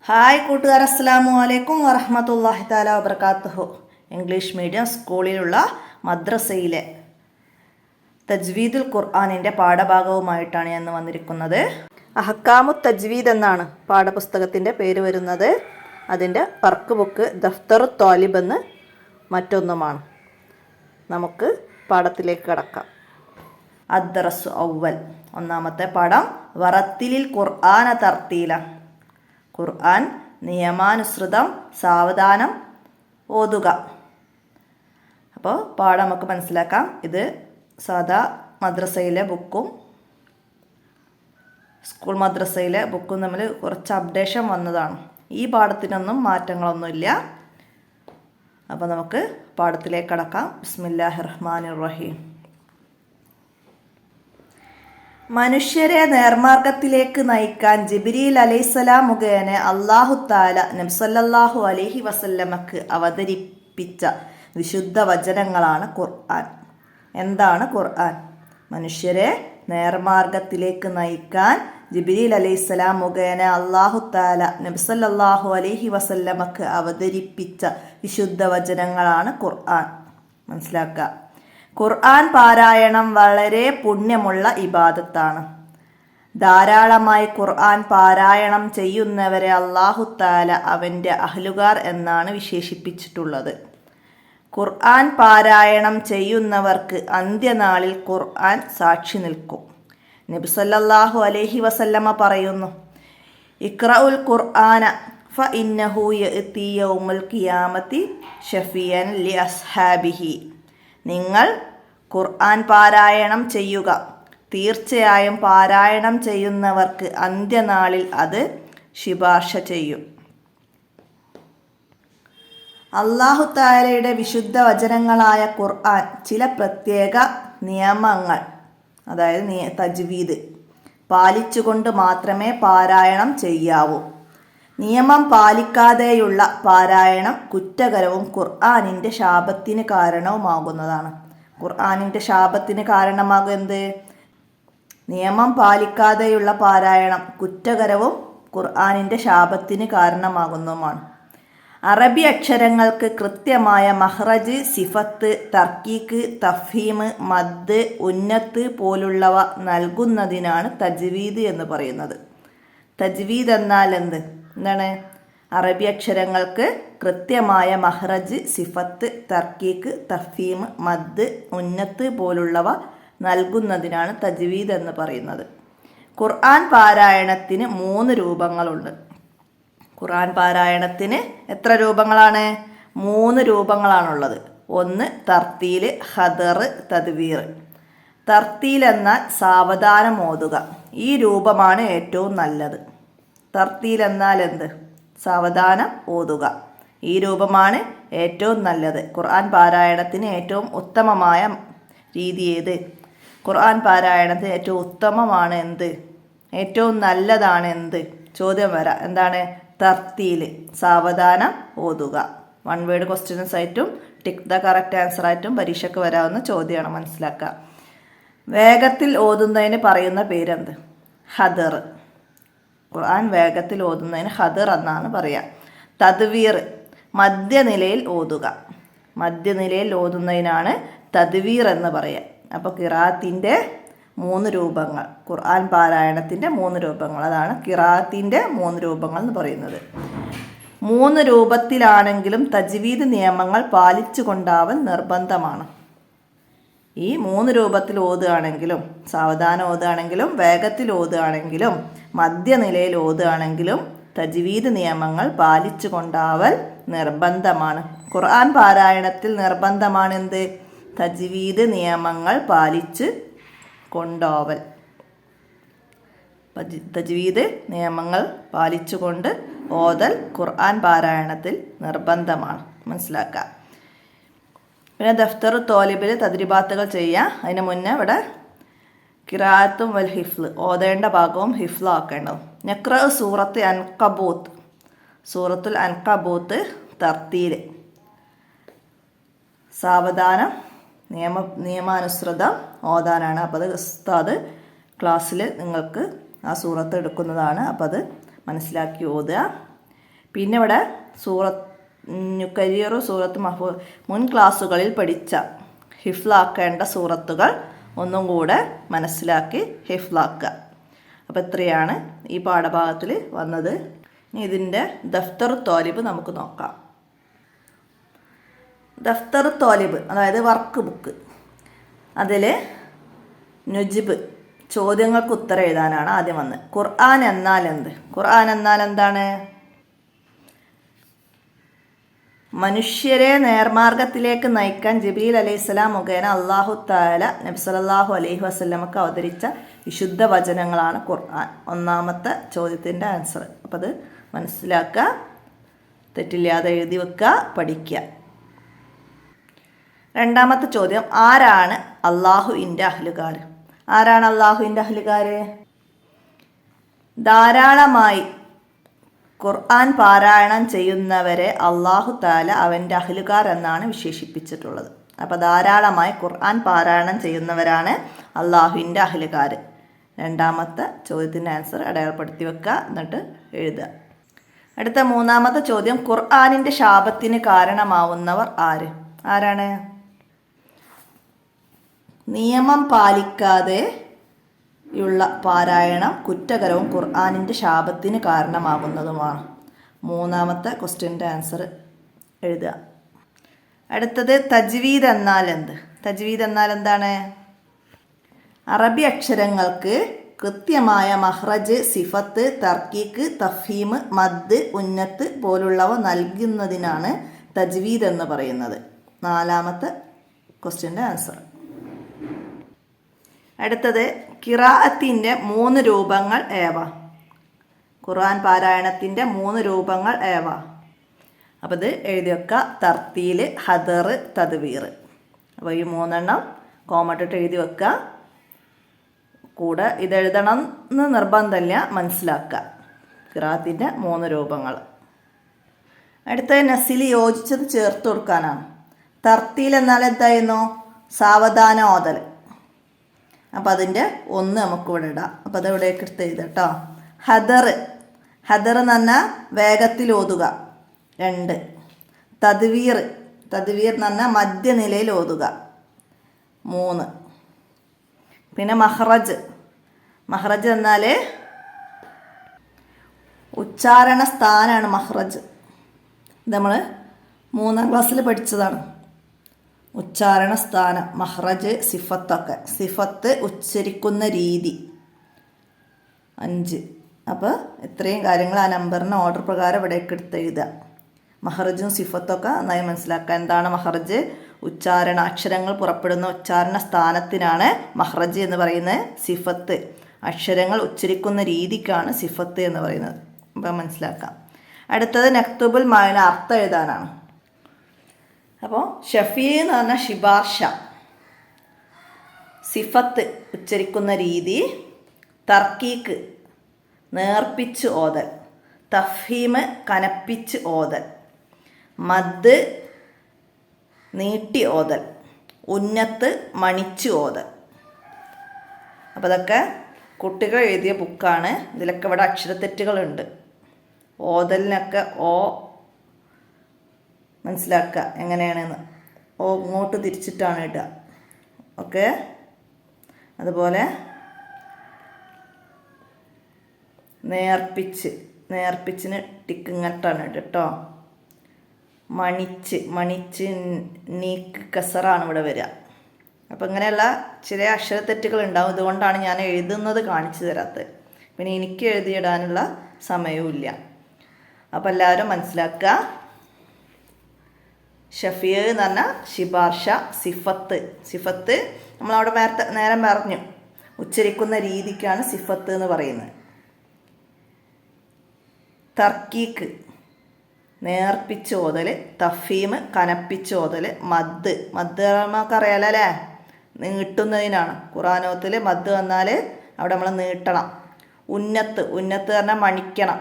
Hi കൂട്ടുകാർ, അസ്സലാമു അലൈക്കും വറഹ്മത്തുള്ളാഹി തആല വബറകാതുഹു. ഇംഗ്ലീഷ് മീഡിയം സ്കൂളിലുള്ള മദ്രസയിലെ തജ്വീദുൽ ഖുർആനിൻ്റെ പാഠഭാഗവുമായിട്ടാണ് ഞാൻ വന്നിരിക്കുന്നത്. അഹ്കാമു തജ്വീദ് എന്നാണ് പാഠപുസ്തകത്തിൻ്റെ പേര് വരുന്നത്. അതിൻ്റെ വർക്ക് ബുക്ക് ദഫ്തറു ത്വാലിബ് എന്ന് മറ്റൊന്നുമാണ്. നമുക്ക് പാഠത്തിലേക്ക് കടക്കാം. അദ്ദറസു അവ്വൽ, ഒന്നാമത്തെ പാഠം വറത്തിലിൽ ഖുർആന തർത്തീല. ഖുർആൻ നിയമാനുസൃതം സാവധാനം ഓതുക. അപ്പോൾ പാഠം നമുക്ക് മനസ്സിലാക്കാം. ഇത് സാധാ മദ്രസയിലെ ബുക്കും സ്കൂൾ മദ്രസയിലെ ബുക്കും തമ്മിൽ കുറച്ച് അപ്ഡേഷൻ വന്നതാണ്. ഈ പാഠത്തിനൊന്നും മാറ്റങ്ങളൊന്നുമില്ല. അപ്പോൾ നമുക്ക് പാഠത്തിലേക്ക് കടക്കാം. ബിസ്മില്ലാഹിർ റഹ്മാനിർ റഹീം. മനുഷ്യരെ നേർമാർഗത്തിലേക്ക് നയിക്കാൻ ജിബ്രീൽ അലൈഹിസ്സലാം മുഖേന അല്ലാഹു തആല നബി സല്ലല്ലാഹു അലൈഹി വസല്ലമക്ക് അവതരിപ്പിച്ച വിശുദ്ധ വചനങ്ങളാണ് ഖുർആൻ. എന്താണ് ഖുർആൻ? മനുഷ്യരെ നേർമാർഗത്തിലേക്ക് നയിക്കാൻ ജിബ്രീൽ അലൈഹിസ്സലാം മുഖേന അല്ലാഹു തആല നബി സല്ലല്ലാഹു അലൈഹി വസല്ലമക്ക് അവതരിപ്പിച്ച വിശുദ്ധ വചനങ്ങളാണ് ഖുർആൻ. മനസ്സിലാക്കുക. ഖുർആൻ പാരായണം വളരെ പുണ്യമുള്ള ഇബാദത്താണ്. ധാരാളമായി ഖുർആൻ പാരായണം ചെയ്യുന്നവരെ അല്ലാഹു തആല അവൻ്റെ അഹ്ലുകാർ എന്നാണ് വിശേഷിപ്പിച്ചിട്ടുള്ളത്. ഖുർആൻ പാരായണം ചെയ്യുന്നവർക്ക് അന്ത്യനാളിൽ ഖുർആൻ സാക്ഷി നിൽക്കും. നബി സല്ലല്ലാഹു അലൈഹി വസല്ലമ പറയുന്നു, ഇഖ്റഉൽ ഖുർആന ഫഇന്നഹു യഅതി യൗമൽ ഖിയാമത്തി ഷഫിയൻ ലി അസ്ഹാബിഹി. നിങ്ങൾ ഖുർആൻ പാരായണം ചെയ്യുക. തീർച്ചയായും പാരായണം ചെയ്യുന്നവർക്ക് അന്ത്യനാളിൽ അത് ശുപാർശ ചെയ്യും. അല്ലാഹു തആലയുടെ വിശുദ്ധ വചനങ്ങളായ ഖുർആൻ ചില പ്രത്യേക നിയമങ്ങൾ, അതായത് തജ്വീദ് പാലിച്ചുകൊണ്ട് മാത്രമേ പാരായണം ചെയ്യാവൂ. നിയമം പാലിക്കാതെയുള്ള പാരായണം കുറ്റകരവും ഖുർആനിൻ്റെ ശാപത്തിന് കാരണവുമാകുന്നതാണ്. ഖുർആനിൻ്റെ ശാപത്തിന് കാരണമാകും എന്ത്? നിയമം പാലിക്കാതെയുള്ള പാരായണം കുറ്റകരവും ഖുർആനിൻ്റെ ശാപത്തിന് കാരണമാകുന്നതുമാണ്. അറബി അക്ഷരങ്ങൾക്ക് കൃത്യമായ മഹ്റജ്, സിഫത്ത്, തർക്കീക്ക്, തഫ്ഹീം, മദ്, ഉന്നത്ത് പോലുള്ളവ നൽകുന്നതിനാണ് തജ്വീദ് എന്ന് പറയുന്നത്. തജ്വീദ് എന്നാൽ എന്താണ്? അറബി അക്ഷരങ്ങൾക്ക് കൃത്യമായ മഹ്റജ്, സിഫത്ത്, തർക്കീക്ക്, തഫ്ഹീം, മദ്, ഉന്നത്ത് പോലുള്ളവ നൽകുന്നതിനാണ് തജ്വീദ് എന്ന് പറയുന്നത്. ഖുർആൻ പാരായണത്തിന് 3 രൂപങ്ങളുണ്ട്. ഖുർആൻ പാരായണത്തിന് എത്ര രൂപങ്ങളാണ്? 3 രൂപങ്ങളാണുള്ളത്. ഒന്ന് തർത്തീൽ, ഖദർ, തദ്വീർ. തർത്തീൽ എന്നാൽ സാവധാനം ഓതുക. ഈ രൂപമാണ് ഏറ്റവും നല്ലത്. തർത്തീൽ എന്നാൽ എന്ത്? സാവധാനം ഓതുക. ഈ രൂപമാണ് ഏറ്റവും നല്ലത്. ഖുർആൻ പാരായണത്തിന് ഏറ്റവും ഉത്തമമായ രീതി ഏത്? ഖുർആൻ പാരായണത്തിന് ഏറ്റവും ഉത്തമമാണ് എന്ത്? ഏറ്റവും നല്ലതാണ് എന്ത്? ചോദ്യം വരാം. എന്താണ്? തർത്തീൽ, സാവധാനം ഓതുക. 1 വേർഡ് ക്വസ്റ്റ്യൻസ് ആയിട്ടും ടിക്ക് ദ കറക്റ്റ് ആൻസർ ആയിട്ടും പരീക്ഷയ്ക്ക് വരാവുന്ന ചോദ്യമാണ്. മനസ്സിലാക്കുക. വേഗത്തിൽ ഓതുന്നതിന് പറയുന്ന പേരെന്ത്? ഖദർ. ഖുർആൻ വേഗത്തിൽ ഓതുന്നതിന് ഖദർ എന്നാണ് പറയുക. തദ്വീർ, മധ്യനിലയിൽ ഓതുക. മധ്യനിലയിൽ ഓതുന്നതിനാണ് തദ്വീർ എന്ന് പറയുക. അപ്പോൾ ഖിറാഅത്തിൻ്റെ 3 രൂപങ്ങൾ, ഖുർആൻ പാരായണത്തിൻ്റെ 3 രൂപങ്ങൾ, അതാണ് ഖിറാഅത്തിൻ്റെ 3 രൂപങ്ങൾ എന്ന് പറയുന്നത്. 3 രൂപത്തിലാണെങ്കിലും തജ്വീദ് നിയമങ്ങൾ പാലിച്ചു കൊണ്ടാവൽ നിർബന്ധമാണ്. ഈ 3 രൂപത്തിൽ ഓതുകയാണെങ്കിലും, സാവധാനം ഓതുകയാണെങ്കിലും, വേഗത്തിൽ ഓതുകയാണെങ്കിലും, മധ്യനിലയിൽ ഓതുകയാണെങ്കിലും തജ്വീദ് നിയമങ്ങൾ പാലിച്ചു കൊണ്ടാവൽ നിർബന്ധമാണ്. ഖുർആൻ പാരായണത്തിൽ നിർബന്ധമാണ് എന്ത്? തജ്വീദ് നിയമങ്ങൾ പാലിച്ച് കൊണ്ടാവൽ. തജ്വീദ് നിയമങ്ങൾ പാലിച്ചുകൊണ്ട് ഓതൽ ഖുർആൻ പാരായണത്തിൽ നിർബന്ധമാണ്. മനസ്സിലാക്കുക. പിന്നെ ദഫ്തർ തോലിബിൽ തദ്രിബാത്തുകൾ ചെയ്യുക. അതിന് മുന്നേ ഇവിടെ ഖിറാഅത്തും വൽ ഹിഫ്ല്, ഓതേണ്ട ഭാഗവും ഹിഫ്ല് ആക്കേണ്ടതും. നഖ്റ സൂറത്ത് അൻകബൂത്ത്, സൂറത്തുൽ അൻകബൂത്ത് തർത്തീൽ, സാവധാനം നിയമാനുസൃതം ഓതാനാണ്. അപ്പോൾ അത് ഉസ്താദ് ക്ലാസ്സിൽ നിങ്ങൾക്ക് ആ സൂറത്ത് എടുക്കുന്നതാണ്. അപ്പോൾ അത് മനസ്സിലാക്കി ഓതുക. പിന്നെ ഇവിടെ കരിയറു സൂറത്ത് മഹ്ഫൂസ് മുൻ ക്ലാസ്സുകളിൽ പഠിച്ച ഹിഫ്ലാക്കേണ്ട സൂറത്തുകൾ ഒന്നും കൂടെ മനസ്സിലാക്കി ഹിഫ്ലാക്കുക. അപ്പോൾ ഇത്രയാണ് ഈ പാഠഭാഗത്തിൽ വന്നത്. ഇനി ഇതിൻ്റെ ദഫ്തർ തോലിബ് നമുക്ക് നോക്കാം. ദഫ്തർ തോലിബ് അതായത് വർക്ക് ബുക്ക്, അതിൽ നുജിബ് ചോദ്യങ്ങൾക്ക് ഉത്തരം എഴുതാനാണ് ആദ്യം വന്നത്. ഖുർആൻ എന്നാൽ എന്ത്? ഖുർആൻ എന്നാൽ എന്താണ്? മനുഷ്യരെ നേർമാർഗത്തിലേക്ക് നയിക്കാൻ ജിബ്രീൽ അലൈഹിസ്സലാം മുഖേന അല്ലാഹു തആല നബി സല്ലല്ലാഹു അലൈഹി വസല്ലമക്ക് അവതരിച്ച വിശുദ്ധ വചനങ്ങളാണ് ഖുർആൻ. ഒന്നാമത്തെ ചോദ്യത്തിൻ്റെ ആൻസർ. അപ്പോൾ അത് മനസ്സിലാക്കുക, തെറ്റില്ലാതെ എഴുതി വെക്കുക, പഠിക്കുക. രണ്ടാമത്തെ ചോദ്യം, ആരാണ് അല്ലാഹുവിൻ്റെ അഹ്ലുകാർ? ആരാണ് അല്ലാഹുവിൻ്റെ അഹ്ലുകാർ? ധാരാളമായി ഖുർആൻ പാരായണം ചെയ്യുന്നവരെ അല്ലാഹു തആല അവൻ്റെ അഹ്ലുകാർ എന്നാണ് വിശേഷിപ്പിച്ചിട്ടുള്ളത്. അപ്പോൾ ധാരാളമായി ഖുർആൻ പാരായണം ചെയ്യുന്നവരാണ് അല്ലാഹുവിൻ്റെ അഹ്ലുകാർ. രണ്ടാമത്തെ ചോദ്യത്തിൻ്റെ ആൻസർ അടയാളപ്പെടുത്തി വെക്കുക, എന്നിട്ട് എഴുതുക. അടുത്ത മൂന്നാമത്തെ ചോദ്യം, ഖുർആനിൻ്റെ ശാപത്തിന് കാരണമാവുന്നവർ ആരാണ്? നിയമം പാലിക്കാതെ യുള്ള പാരായണം കുറ്റകരവും ഖുർആനിൻ്റെ ശാപത്തിന് കാരണമാകുന്നതുമാണ്. മൂന്നാമത്തെ ക്വസ്റ്റ്യൻ്റെ ആൻസർ എഴുതുക. അടുത്തത് തജ്വീദ് എന്നാൽ എന്ത്? തജ്വീദ് എന്നാൽ എന്താണ്? അറബി അക്ഷരങ്ങൾക്ക് കൃത്യമായ മഹ്റജ്, സിഫത്ത്, തർക്കീക്ക്, തഫ്ഹീം, മദ്, ഉന്നത്ത് പോലുള്ളവ നൽകുന്നതിനാണ് തജ്വീദ് എന്ന് പറയുന്നത്. നാലാമത്തെ ക്വസ്റ്റ്യൻ്റെ ആൻസർ. അടുത്തത് ഖിറാഅത്തിൻ്റെ 3 രൂപങ്ങൾ ഏവ? ഖുർആൻ പാരായണത്തിൻ്റെ 3 രൂപങ്ങൾ ഏവ? അപ്പോൾ ഇത് എഴുതി വെക്കുക. തർത്തീൽ, ഹദർ, തദ്വീർ. അപ്പോൾ ഈ 3 കോമട്ടിട്ട് എഴുതി വെക്കുക. കൂടെ ഇതെഴുതണം എന്ന് നിർബന്ധമില്ല, മനസ്സിലാക്കുക. ഖിറാഅത്തിൻ്റെ 3 രൂപങ്ങൾ. അടുത്തത് നസിൽ യോജിച്ചത് ചേർത്ത് കൊടുക്കാനാണ്. തർത്തീൽ എന്നാൽ എന്തായിരുന്നു? സാവധാന ഓതൽ. അപ്പോൾ അതിൻ്റെ 1 നമുക്കിവിടെ ഇടാം. അപ്പോൾ അത് ഇവിടേക്ക് എടുത്ത് എഴുതാം കേട്ടോ. ഹദർ എന്ന് പറഞ്ഞാൽ വേഗത്തിൽ ഓതുക, 2. തദ്വീർ എന്ന് പറഞ്ഞാൽ മധ്യനിലയിൽ ഓതുക, 3. പിന്നെ മഹ്റജ് എന്നാൽ ഉച്ചാരണ സ്ഥാനമാണ് മഹ്റജ്. ഇത് നമ്മൾ 3ാം ക്ലാസ്സിൽ പഠിച്ചതാണ്. ഉച്ചാരണ സ്ഥാനം, മഹ്റജ്, സിഫത്തൊക്കെ. സിഫത്ത് ഉച്ചരിക്കുന്ന രീതി 5. അപ്പോൾ ഇത്രയും കാര്യങ്ങൾ ആ നമ്പറിന് ഓർഡർ പ്രകാരം ഇവിടേക്ക് എടുത്ത് എഴുതുക. മഹ്റജും സിഫത്തൊക്കെ നന്നായി മനസ്സിലാക്കുക. എന്താണ് മഹ്റജ്? ഉച്ചാരണ അക്ഷരങ്ങൾ പുറപ്പെടുന്ന ഉച്ചാരണ സ്ഥാനത്തിനാണ് മഹ്റജ് എന്ന് പറയുന്നത്. സിഫത്ത് അക്ഷരങ്ങൾ ഉച്ചരിക്കുന്ന രീതിക്കാണ് സിഫത്ത് എന്ന് പറയുന്നത്. അപ്പോൾ മനസ്സിലാക്കാം. അടുത്തത് നക്തുബുൽ മഅന, അർത്ഥം എഴുതാനാണ്. അപ്പോൾ ഷഫീ എന്ന് പറഞ്ഞാൽ ശിപാർശ, സിഫത്ത് ഉച്ചരിക്കുന്ന രീതി, തർക്കീക്ക് നേർപ്പിച്ച് ഓതൽ, തഫ്ഹീം കനപ്പിച്ച് ഓതൽ, മദ് നീട്ടി ഓതൽ, ഉന്നത്ത് മണിച്ച് ഓതൽ. അപ്പോൾ ഇതൊക്കെ കുട്ടികൾ എഴുതിയ ബുക്കാണ്. ഇതിലൊക്കെ ഇവിടെ അക്ഷരത്തെറ്റുകളുണ്ട്. ഓതലിനൊക്കെ മനസ്സിലാക്കുക എങ്ങനെയാണെന്ന്. ഇങ്ങോട്ട് തിരിച്ചിട്ടാണ് ഇടുക. ഓക്കെ. അതുപോലെ നേർപ്പിച്ചിന് ടിക്ക് ഇങ്ങോട്ടാണ് ഇടുക കേട്ടോ. മണിച്ച് നീക്ക് കസറാണ് ഇവിടെ വരിക. അപ്പോൾ ഇങ്ങനെയുള്ള ചില അക്ഷരത്തെറ്റുകൾ ഉണ്ടാവും. ഇതുകൊണ്ടാണ് ഞാൻ എഴുതുന്നത് കാണിച്ചു തരാത്തത്. പിന്നെ എനിക്ക് എഴുതിയിടാനുള്ള സമയവും ഇല്ല. അപ്പോൾ എല്ലാവരും മനസ്സിലാക്കുക. ഷഫീ എന്ന് പറഞ്ഞാൽ ശിപാർശ, സിഫത്ത് നമ്മളവിടെ നേരം പറഞ്ഞു ഉച്ചരിക്കുന്ന രീതിക്കാണ് സിഫത്ത് എന്ന് പറയുന്നത്. തർക്കീക്ക് നേർപ്പിച്ച് ഓതൽ, തഫീം കനപ്പിച്ച് ഓതൽ, മദ് നമുക്കറിയാലോ അല്ലേ, നീട്ടുന്നതിനാണ്. ഖുർആനോത്തിൽ മദ് വന്നാൽ അവിടെ നമ്മൾ നീട്ടണം. ഉന്നത്ത് പറഞ്ഞാൽ മണിക്കണം.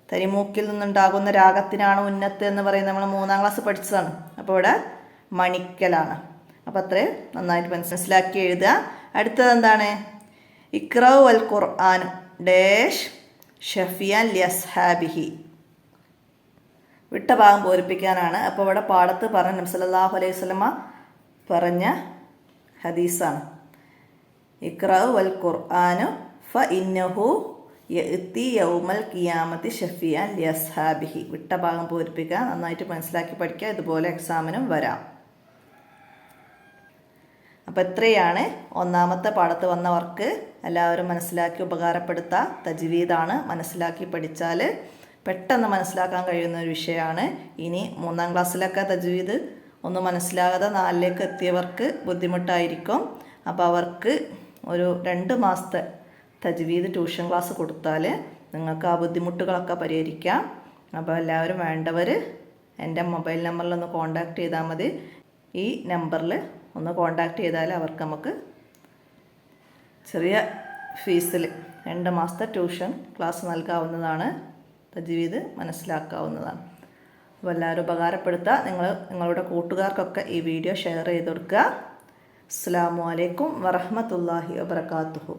തരിമൂക്കിൽ നിന്നുണ്ടാകുന്ന രാഗത്തിനാണ് ഉന്നത്ത് എന്ന് പറയുന്നത്. നമ്മൾ 3ാം ക്ലാസ് പഠിച്ചതാണ്. അപ്പോൾ ഇവിടെ മണിക്കലാണ്. അപ്പോൾ അത്രയും നന്നായിട്ട് മനസ്സിലാക്കി എഴുതുക. അടുത്തത് എന്താണ്? ഇഖ്റഉ അൽ ഖുർആൻ ഡാഷ് ഷഫിയാൻ ലിയസ്ഹാബിഹി. വിട്ട ഭാഗം പൂരിപ്പിക്കാനാണ്. അപ്പോൾ ഇവിടെ പാടത്ത് പറഞ്ഞ നബി സല്ലല്ലാഹു അലൈഹി വസല്ലമ പറഞ്ഞ ഹദീസാണ്. ഇഖ്റഉ വൽ ഖുർആനു ഫഇന്നഹു യഅതി യൗമൽ ഖിയാമത്തി ഷഫീഅൻ ലിഅസ്ഹാബിഹി. വിട്ട ഭാഗം പൂരിപ്പിക്കുക, നന്നായിട്ട് മനസ്സിലാക്കി പഠിക്കുക. ഇതുപോലെ എക്സാമിനും വരാം. അപ്പോൾ ഇത്രയാണ് ഒന്നാമത്തെ പാഠത്ത് വന്ന വർക്ക്. എല്ലാവരും മനസ്സിലാക്കി ഉപകാരപ്പെടുത്തുക. തജ്വീദാണ്, മനസ്സിലാക്കി പഠിച്ചാൽ പെട്ടെന്ന് മനസ്സിലാക്കാൻ കഴിയുന്ന ഒരു വിഷയമാണ്. ഇനി 3ാം ക്ലാസ്സിലൊക്കെ തജ്വീദ് ഒന്നും മനസ്സിലാകാതെ 4ലേക്ക് എത്തിയവർക്ക് ബുദ്ധിമുട്ടായിരിക്കും. അപ്പോൾ അവർക്ക് ഒരു 2 മാസത്തെ തജ്വീദ് ട്യൂഷൻ ക്ലാസ് കൊടുത്താൽ നിങ്ങൾക്ക് ആ ബുദ്ധിമുട്ടുകളൊക്കെ പരിഹരിക്കാം. അപ്പോൾ എല്ലാവരും വേണ്ടവർ എൻ്റെ മൊബൈൽ നമ്പറിലൊന്ന് കോൺടാക്റ്റ് ചെയ്താൽ മതി. ഈ നമ്പറിൽ ഒന്ന് കോൺടാക്റ്റ് ചെയ്താൽ അവർക്ക് നമുക്ക് ചെറിയ ഫീസിൽ 2 മാസത്തെ ട്യൂഷൻ ക്ലാസ് നൽകാവുന്നതാണ്. തജ്വീദ് മനസ്സിലാക്കാവുന്നതാണ്. അപ്പോൾ എല്ലാവരും ഉപകാരപ്പെടുത്തുക. നിങ്ങളുടെ കൂട്ടുകാർക്കൊക്കെ ഈ വീഡിയോ ഷെയർ ചെയ്ത് കൊടുക്കുക. അസ്സലാമു അലൈക്കും വറഹ്മത്തുള്ളാഹി വബറകാതുഹു.